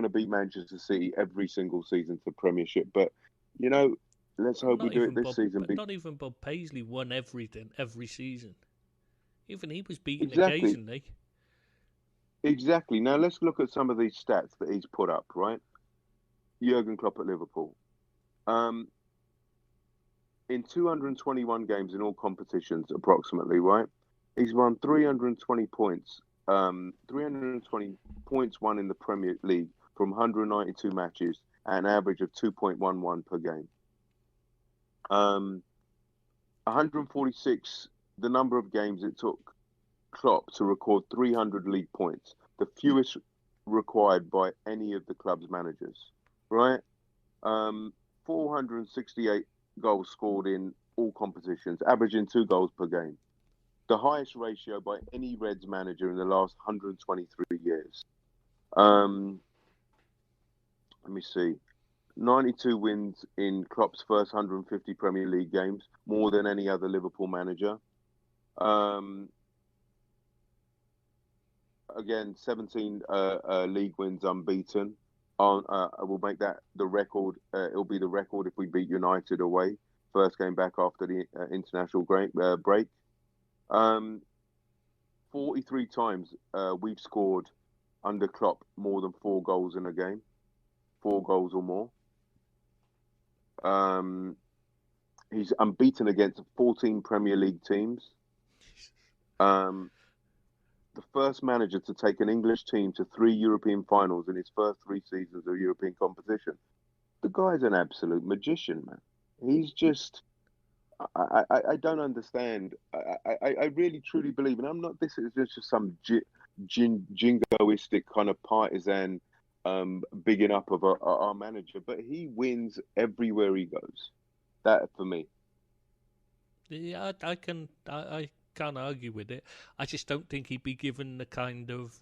beat Manchester City every single season to Premiership, but let's hope we do it this season. Not even Bob Paisley won everything every season. Even he was beaten occasionally. Exactly. Now let's look at some of these stats that he's put up. Right, Jurgen Klopp at Liverpool. In 221 games in all competitions, approximately, right? He's won 320 points. 320 points won in the Premier League from 192 matches at an average of 2.11 per game. 146, the number of games it took Klopp to record 300 league points, the fewest required by any of the club's managers, right? 468 goals scored in all competitions, averaging 2 goals per game. The highest ratio by any Reds manager in the last 123 years. Let me see. 92 wins in Klopp's first 150 Premier League games, more than any other Liverpool manager. Again, 17 league wins unbeaten. We'll make that the record. It'll be the record if we beat United away. First game back after the international break. 43 times we've scored under Klopp more than 4 goals in a game. 4 goals or more. He's unbeaten against 14 Premier League teams. The first manager to take an English team to 3 European finals in his first 3 seasons of European competition. The guy's an absolute magician, man. He's just... I don't understand. I really, truly believe, and I'm not... This is just some jingoistic kind of partisan bigging up of our manager, but he wins everywhere he goes. That, for me. Yeah, I can't argue with it. I just don't think he'd be given the kind of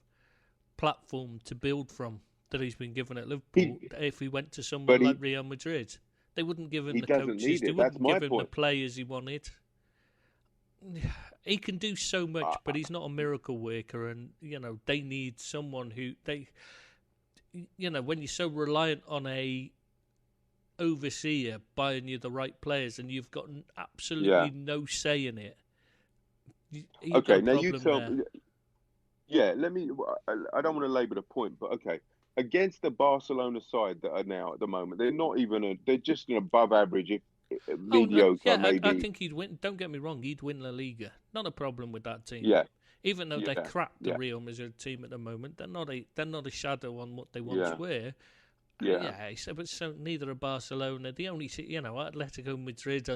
platform to build from that he's been given at Liverpool if he went to somewhere like Real Madrid. They wouldn't give him the coaches. They wouldn't give him the players he wanted. He can do so much, but he's not a miracle worker. And, they need someone who... when you're so reliant on a overseer buying you the right players and you've got absolutely no say in it. Okay, now you tell me. Yeah, let me. I don't want to labour the point, but okay, against the Barcelona side that are now at the moment, they're not even. They're just an above average, mediocre. Maybe. I think he'd win. Don't get me wrong, he'd win La Liga. Not a problem with that team. Yeah. Even though they're crap, the Real Madrid team at the moment, they're not a shadow on what they once were. But so neither are Barcelona. The only, Atletico Madrid,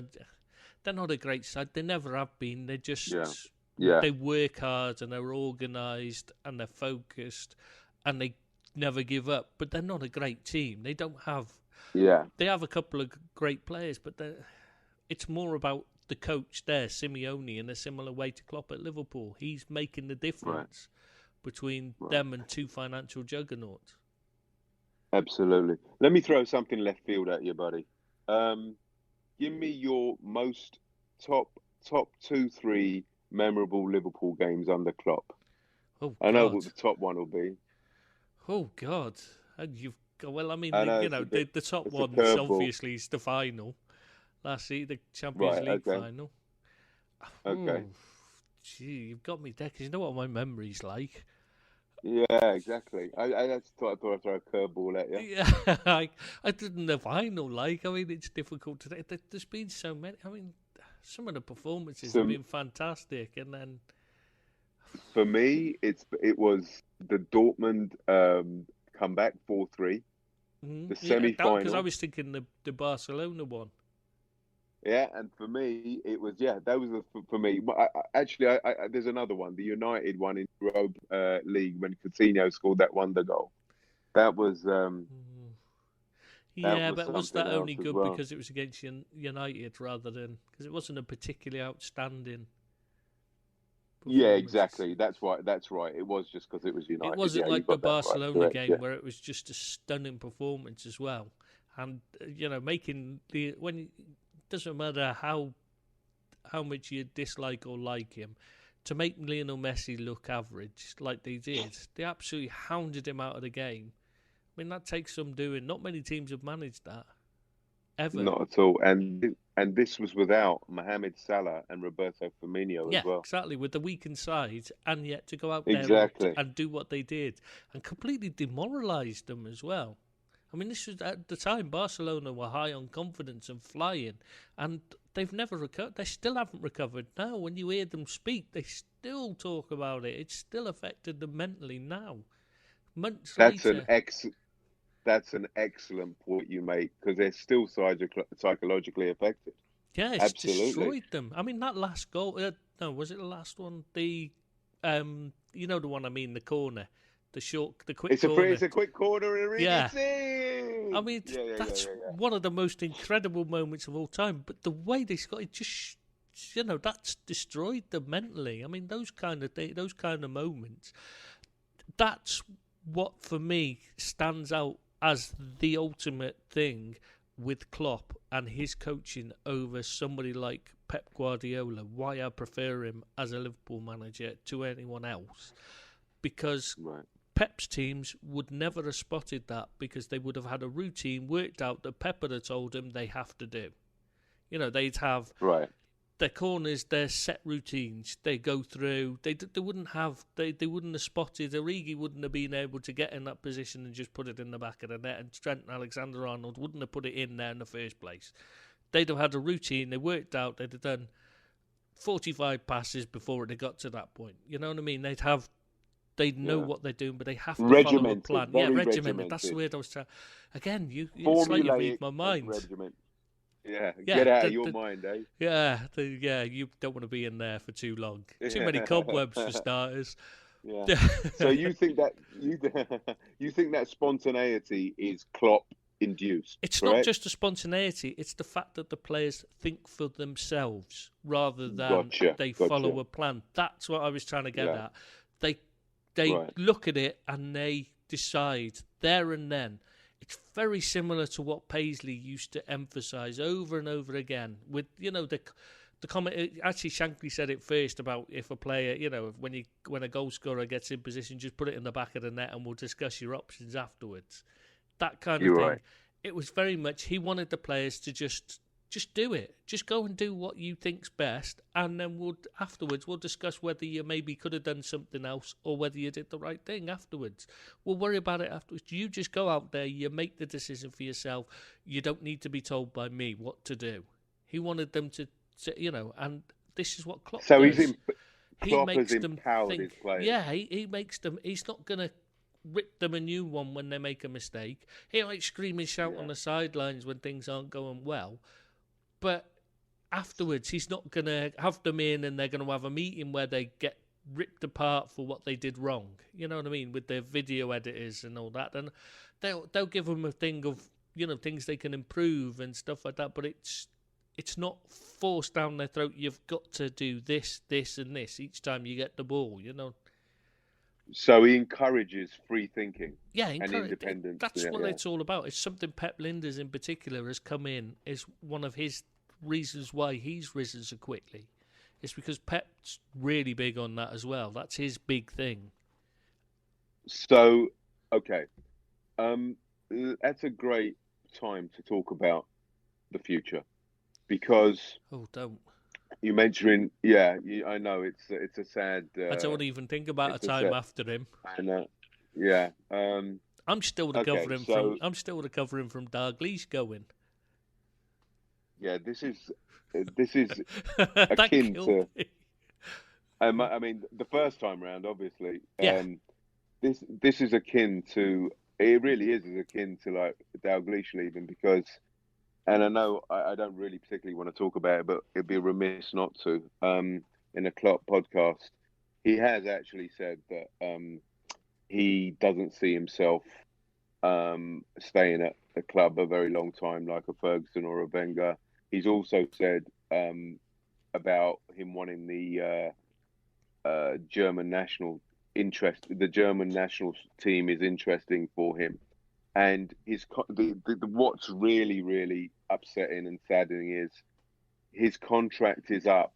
they're not a great side. They never have been. They're just, they work hard and they're organised and they're focused and they never give up. But they're not a great team. They don't have, they have a couple of great players, but it's more about the coach there, Simeone, in a similar way to Klopp at Liverpool. He's making the difference between them and 2 financial juggernauts. Absolutely. Let me throw something left field at you, buddy. Give me your most top 2-3 memorable Liverpool games under Klopp. Oh, I know what the top one will be. Oh God, the top one is obviously the final. Last year, the Champions League final. Okay. Gee, you've got me there because you know what my memory's like. Yeah, exactly. I thought I'd throw a curveball at you. Yeah, I didn't the final like. I mean, it's difficult to. There's been so many. I mean, some of the performances have been fantastic, and then for me, it was the Dortmund comeback 4-3, the semi-final. Because I was thinking the Barcelona one. Yeah, and for me, it was that was for me. Actually, there's another one, the United one in Europa League when Coutinho scored that wonder goal. That was but was that only good because it was against United rather than because it wasn't a particularly outstanding? Yeah, exactly. That's right. It was just because it was United. It wasn't like the Barcelona game where it was just a stunning performance as well, and making doesn't matter how much you dislike or like him, to make Lionel Messi look average like they did, they absolutely hounded him out of the game. I mean, that takes some doing. Not many teams have managed that, ever. Not at all. And this was without Mohamed Salah and Roberto Firmino as well. Yeah, exactly, with the weakened side, and yet to go out there and do what they did, and completely demoralised them as well. I mean, this was at the time Barcelona were high on confidence and flying, and they've never recovered. They still haven't recovered now. When you hear them speak, they still talk about it. It's still affected them mentally now. Months later. That's an excellent point you make because they're still psychologically affected. Yeah, it's destroyed them. I mean, that last goal. No, was it the last one? The the one I mean, the corner. the quick corner. It's a quick corner, and Yeah. it's in. I mean, that's one of the most incredible moments of all time. But the way they got it, just that's destroyed them mentally. I mean, those kind of moments. That's what for me stands out as the ultimate thing with Klopp and his coaching over somebody like Pep Guardiola. Why I prefer him as a Liverpool manager to anyone else, because Pep's teams would never have spotted that, because they would have had a routine worked out that Pep had told them they have to do. They'd have their corners, their set routines. They go through. They wouldn't have spotted. Origi wouldn't have been able to get in that position and just put it in the back of the net. And Trent Alexander-Arnold wouldn't have put it in there in the first place. They'd have had a routine. They worked out. They'd have done 45 passes before it had got to that point. You know what I mean? They'd know what they're doing, but they have to follow a plan. Regimented. That's the word I was trying. Again, you slightly read my mind. Yeah, get out of your mind, eh? Yeah, you don't want to be in there for too long. Too many cobwebs for starters. Yeah. So you think that you think that spontaneity is Klopp induced? It's not just the spontaneity; it's the fact that the players think for themselves rather than they follow a plan. That's what I was trying to get at. They look at it and they decide there and then. It's very similar to what Paisley used to emphasise over and over again. With the comment, actually Shankly said it first about if a player, when a goal scorer gets in position, just put it in the back of the net and we'll discuss your options afterwards. That kind of thing. Right. It was very much he wanted the players to just do it. Just go and do what you think's best, and then afterwards we'll discuss whether you maybe could have done something else or whether you did the right thing afterwards. We'll worry about it afterwards. You just go out there, you make the decision for yourself. You don't need to be told by me what to do. He wanted them to and this is what Klopp does. Klopp has empowered his players. Yeah, he makes them. He's not going to rip them a new one when they make a mistake. He might scream and shout on the sidelines when things aren't going well. But afterwards, he's not going to have them in and they're going to have a meeting where they get ripped apart for what they did wrong. You know what I mean? With their video editors and all that. And they'll give them a thing of, things they can improve and stuff like that. But it's not forced down their throat. You've got to do this, this and this each time you get the ball, So he encourages free thinking and independence. That's what it's all about. It's something Pep Lijnders in particular has come in, is one of his reasons why he's risen so quickly. It's because Pep's really big on that as well. That's his big thing. So, okay. That's a great time to talk about the future, because... Oh, don't. You mentioned, I know it's a sad. I don't even think about a time after him. I know, yeah. I'm still recovering from Dalglish going. Yeah, this is akin to. I mean, the first time round, obviously. Yeah. This is akin to. It really is akin to like Dalglish leaving, because. And I know I don't really particularly want to talk about it, but it'd be remiss not to. In a Klopp podcast, he has actually said that he doesn't see himself staying at a club a very long time, like a Ferguson or a Wenger. He's also said about him wanting the German national interest. The German national team is interesting for him. And what's really, really upsetting and saddening is his contract is up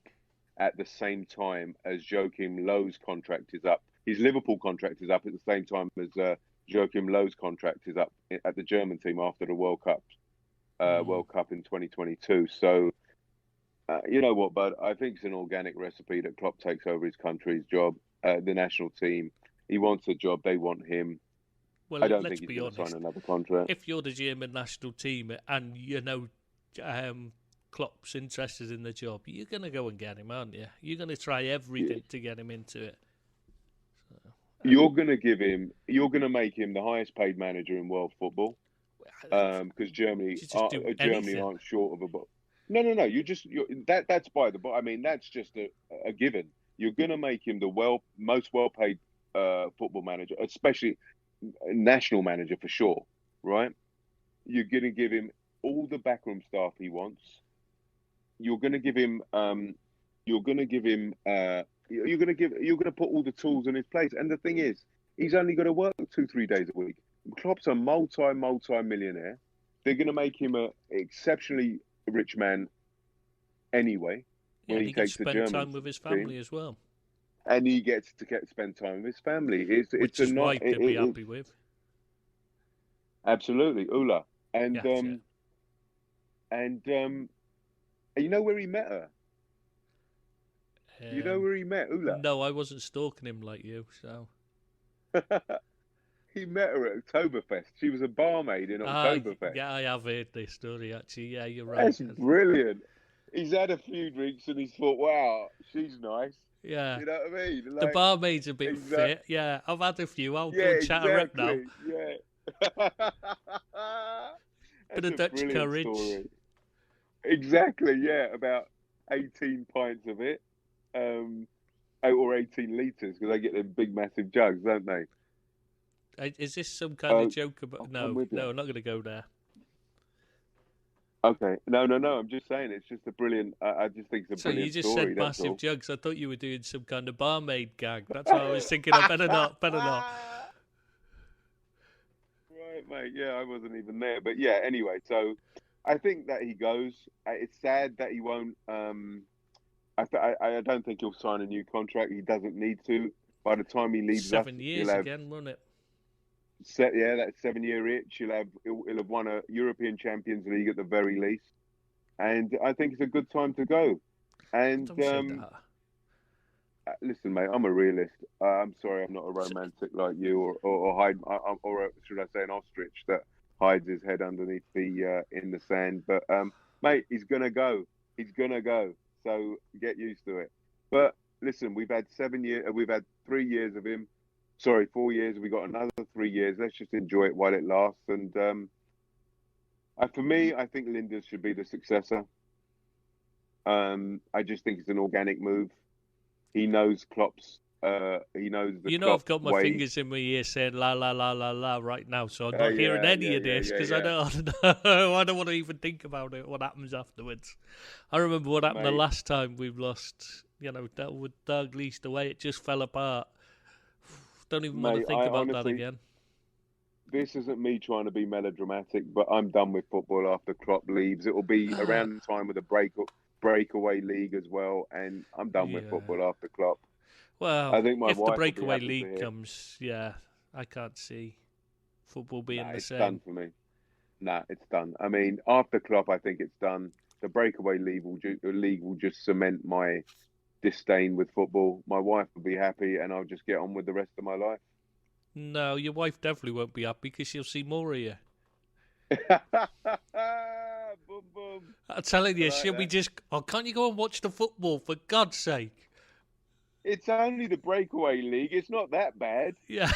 at the same time as Joachim Löw's contract is up. His Liverpool contract is up at the same time as Joachim Löw's contract is up at the German team after the World Cup in 2022. So, you know what, bud? I think it's an organic recipe that Klopp takes over his country's job, the national team. He wants a job. They want him. Well, I don't let's think be he's going to honest. sign another contract. If you're the German national team and Klopp's interested in the job, you're going to go and get him, aren't you? You're going to try everything to get him into it. So, you're going to make him the highest paid manager in world football, because Germany aren't short of a ball. No. That's by the book. I mean, that's just a given. You're going to make him the most well paid football manager, especially national manager for sure, right? You're going to give him all the backroom staff he wants. You're going to give him. You're going to give him. You're going to give. You're going to put all the tools in his place. And the thing is, he's only going to work 2-3 days a week. Klopp's a multi-millionaire. They're going to make him an exceptionally rich man anyway. Yeah, when he gets to spend time with his family team. as well. And he gets to spend time with his family. Which his wife could be happy with. Absolutely, Ula. And Yes, you know where he met her? You know where he met Ula? No, I wasn't stalking him like you, so. He met her at Oktoberfest. She was a barmaid in Oktoberfest. Yeah, I have heard this story, actually. Yeah, you're right. That's brilliant. He's had a few drinks and he's thought, wow, she's nice. Yeah. You know what I mean? Like, the barmaid's a bit fit. Yeah, I've had a few. I'll go and chat her up now. Yeah. Bit of Dutch courage. Story. Exactly, yeah. About 18 pints of it. Or 18 litres, because they get them big, massive jugs, don't they? Is this some kind of joke about... No, I'm not going to go there. Okay. No. I'm just saying, it's just a brilliant... I just think it's a brilliant story. So you just said massive jugs. I thought you were doing some kind of barmaid gag. That's what I was thinking. I better not. Right, mate. Yeah, I wasn't even there. But yeah, anyway, so I think that he goes. It's sad that he won't... I don't think he'll sign a new contract. He doesn't need to. By the time he leaves 7 years again, won't it? Yeah, that's 7-year itch. He'll have won a European Champions League at the very least, and I think it's a good time to go. And listen, mate, I'm a realist. I'm sorry, I'm not a romantic like you, or should I say an ostrich that hides his head underneath the in the sand. But mate, he's gonna go. He's gonna go. So get used to it. But listen, we've had 7 years. We've had 3 years of him. Sorry, 4 years. We got another 3 years. Let's just enjoy it while it lasts. And for me, I think Linda should be the successor. I just think it's an organic move. He knows Klopp's. He knows the. You know, I've got my fingers in my ear saying la la la la la right now, so I'm not hearing any of this because I don't want to even think about it. What happens afterwards? I remember what happened the last time we've lost. You know, that with Dalglish, the way it just fell apart. Don't even want to think about that again. This isn't me trying to be melodramatic, but I'm done with football after Klopp leaves. It will be around the time of the breakaway league as well, and I'm done with football after Klopp. Well, I think if the breakaway league comes, I can't see football being the same. It's done for me. It's done. I mean, after Klopp, I think it's done. The breakaway league will just cement my disdain with football. My wife will be happy, and I'll just get on with the rest of my life. No, your wife definitely won't be happy because she'll see more of you. Boom, boom. I'm telling you, she'll be just, can't you go and watch the football, for God's sake? It's only the breakaway league. It's not that bad. Yeah,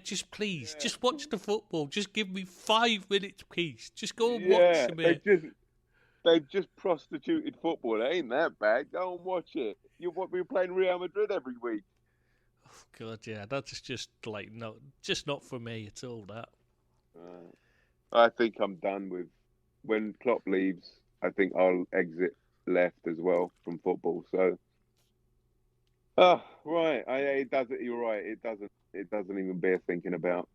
just please, just watch the football. Just give me 5 minutes, please. Just go and watch a bit. They've just prostituted football. It ain't that bad. Go and watch it. We're playing Real Madrid every week. Oh God, yeah, that's just like just not for me at all. That. I think I'm done with. When Klopp leaves, I think I'll exit left as well from football. So. Oh, right. It doesn't. You're right. It doesn't even bear thinking about.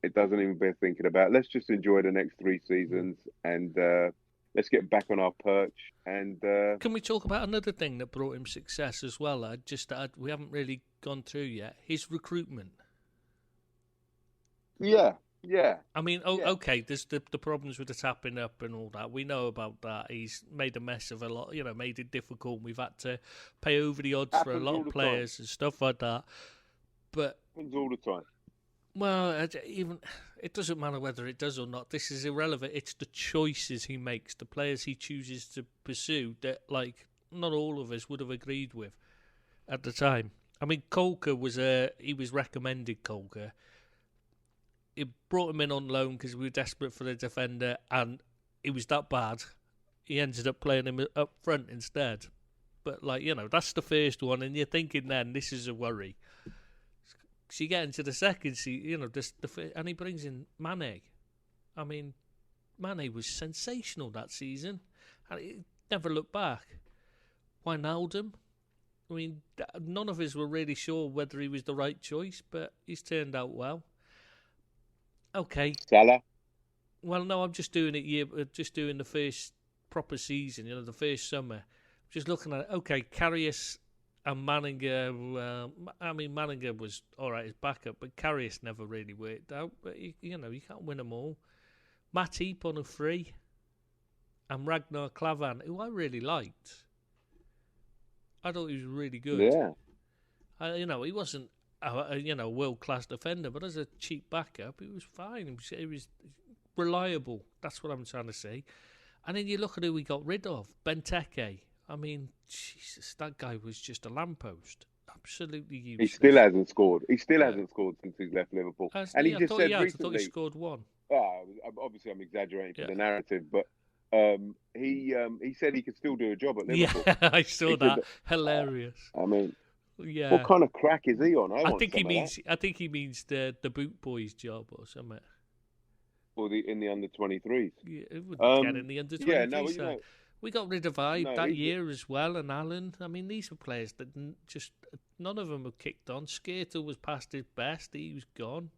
Let's just enjoy the next 3 seasons and let's get back on our perch. And can we talk about another thing that brought him success as well? We haven't really gone through yet. His recruitment. Yeah. I mean, okay. There's the problems with the tapping up and all that. We know about that. He's made a mess of a lot. You know, made it difficult. We've had to pay over the odds for a lot of players and stuff like that. But happens all the time. Well, it doesn't matter whether it does or not. This is irrelevant. It's the choices he makes, the players he chooses to pursue that, like, not all of us would have agreed with at the time. I mean, Kolka he was recommended Kolka. It brought him in on loan because we were desperate for the defender, and he was that bad. He ended up playing him up front instead. But, like, you know, that's the first one, and you're thinking then, this is a worry. Because you get into the second season, and he brings in Mane. I mean, Mane was sensational that season, and he never looked back. Wijnaldum, I mean, none of us were really sure whether he was the right choice, but he's turned out well. Okay. Salah. Well, no, I'm just doing the first proper season, the first summer. Just looking at it, okay, Karius and Manninger. Manninger was all right as backup, but Karius never really worked out. But you can't win them all. Matip on a free, and Ragnar Klavan, who I really liked. I thought he was really good. Yeah. He wasn't a world class defender, but as a cheap backup, he was fine. He was reliable. That's what I'm trying to say. And then you look at who we got rid of, Benteke. I mean, Jesus, that guy was just a lamppost. Absolutely useless. He still hasn't scored. He still hasn't scored since he's left Liverpool. And he just said recently, I thought he scored one. Obviously, I'm exaggerating for the narrative, but he said he could still do a job at Liverpool. Yeah, I saw that. Hilarious. Yeah. What kind of crack is he on? I think he means the boot boys job or something. Or in the under 23s. Yeah, it wouldn't get in the under 23s. Yeah, no, we got rid of Ibe that year as well, and Allen. I mean, these were players that just none of them were kicked on. Skater was past his best; he was gone.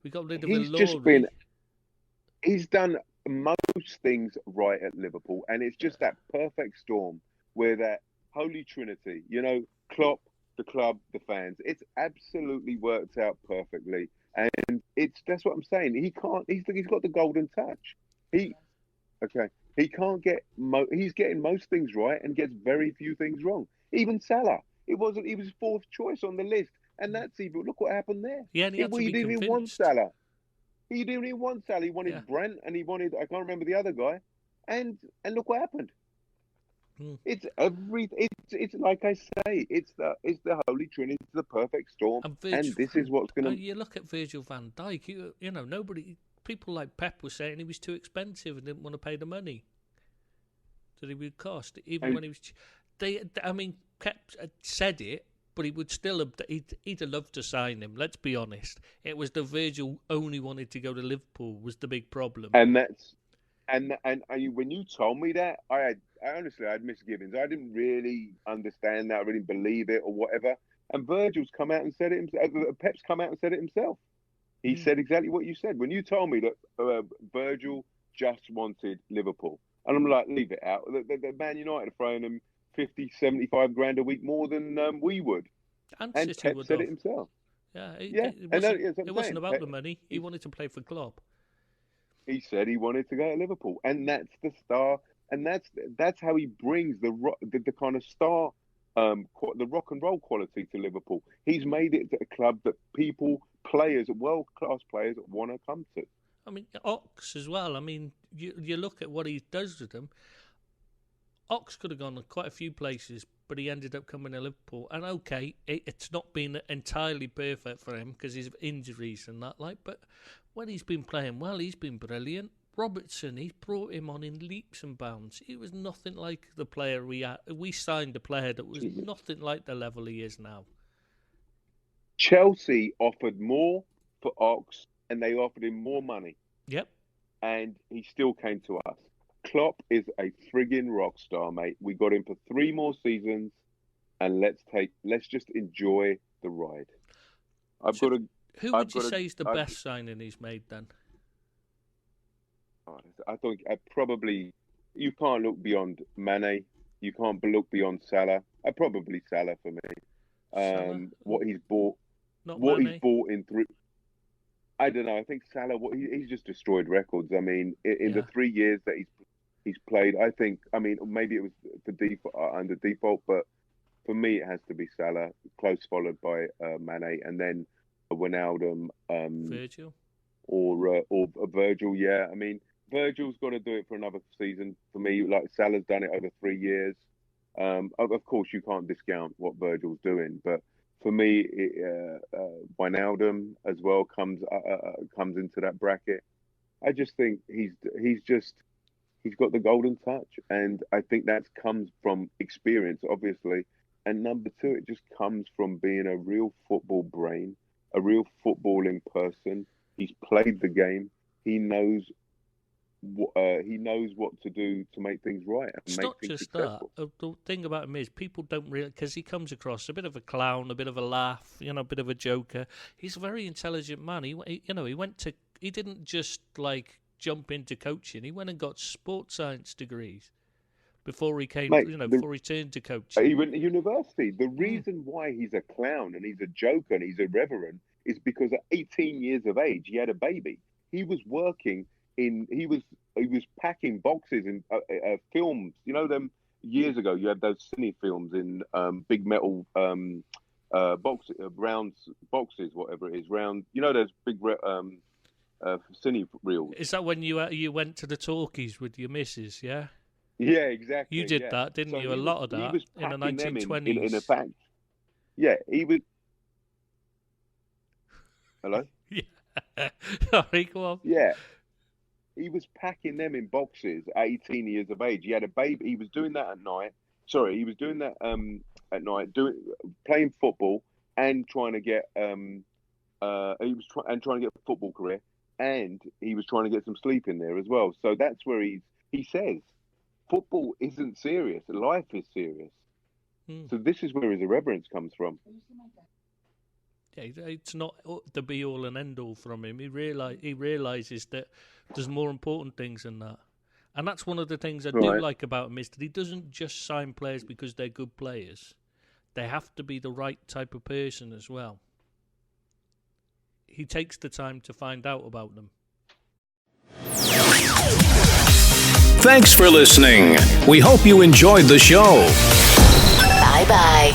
We got rid of Ilori. He's done most things right at Liverpool, and it's just that perfect storm where that holy trinity, Klopp, the club, the fans. It's absolutely worked out perfectly, and that's what I'm saying. He's got the golden touch. He can't get. He's getting most things right and gets very few things wrong. Even Salah, he was fourth choice on the list, and look what happened there. Yeah, and he didn't even want Salah. He didn't even want Salah. He wanted Brent, and he wanted, I can't remember the other guy, and look what happened. It's like I say, it's the holy trinity, it's the perfect storm, and this is what's going to. You look at Virgil van Dijk. People like Pep were saying he was too expensive and didn't want to pay the money that he would cost, even when he was. Pep said it, but he would still he'd have loved to sign him. Let's be honest. It was the Virgil only wanted to go to Liverpool was the big problem. And when you told me that, I honestly had misgivings. I didn't really understand that. I didn't believe it or whatever. And Virgil's come out and said it himself. Pep's come out and said it himself. He said exactly what you said. When you told me that Virgil just wanted Liverpool. And I'm like, leave it out. The Man United are throwing him 50, 75 grand a week more than we would. And Pep said it himself. Yeah, it wasn't about the money. He wanted to play for Klopp. He said he wanted to go to Liverpool. And that's the star. And that's how he brings the kind of star, the rock and roll quality to Liverpool. He's made it a club that players, world-class players, want to come to. I mean, Ox as well. I mean, you look at what he does with them. Ox could have gone to quite a few places, but he ended up coming to Liverpool. And okay, it's not been entirely perfect for him because he's injuries and that. But when he's been playing well, he's been brilliant. Robertson, he's brought him on in leaps and bounds. He was nothing like the player we had. We signed a player that was nothing like the level he is now. Chelsea offered more for Ox, and they offered him more money. Yep. And he still came to us. Klopp is a friggin' rock star, mate. We got him for 3 more seasons, and let's just enjoy the ride. Who would you say is the best signing he's made then? I think probably you can't look beyond Mane. You can't look beyond Salah. Probably Salah for me. What he's bought, he's bought in 3. I don't know. I think Salah. He's just destroyed records. I mean, in the 3 years that he's played, I think. I mean, maybe it was under default, but for me, it has to be Salah, close followed by Mane, and then Wijnaldum, Virgil, or Virgil. Yeah, I mean. Virgil's got to do it for another season for me. Like Salah's done it over 3 years. Of course, you can't discount what Virgil's doing, but for me, Wijnaldum as well comes into that bracket. I just think he's got the golden touch, and I think that comes from experience, obviously. And number 2, it just comes from being a real football brain a real footballing person. He's played the game. He knows what to do to make things right and It's make not things just successful. that. The thing about him is people don't really, because he comes across a bit of a clown, a bit of a laugh, a bit of a joker. He's a very intelligent man. He didn't just like jump into coaching. He went and got sports science degrees before he came, Mate, before he turned to coaching. he went to university. The reason why he's a clown and he's a joker and he's irreverent is because at 18 years of age, he had a baby. He was working he was packing boxes in films. You know them years ago. You had those cine films in big metal round boxes, whatever it is, round. You know those big cine reels. Is that when you went to the talkies with your missus? Yeah. Yeah, exactly. You did that, didn't you? A lot of that in the 1920s. In a pack. Yeah, he was. Hello? Yeah. Sorry, go on. Yeah. He was packing them in boxes at 18 years of age. He had a baby. He was doing that at night. Sorry, he was doing that at night, playing football and trying to get trying to get a football career, and he was trying to get some sleep in there as well. So that's where he says football isn't serious. Life is serious. So this is where his irreverence comes from. Yeah, it's not the be all and end all from him. He realizes that there's more important things than that, and that's one of the things I do like about him is that he doesn't just sign players because they're good players. They have to be the right type of person as well. He takes the time to find out about them. Thanks for listening. We hope you enjoyed the show. Bye-bye.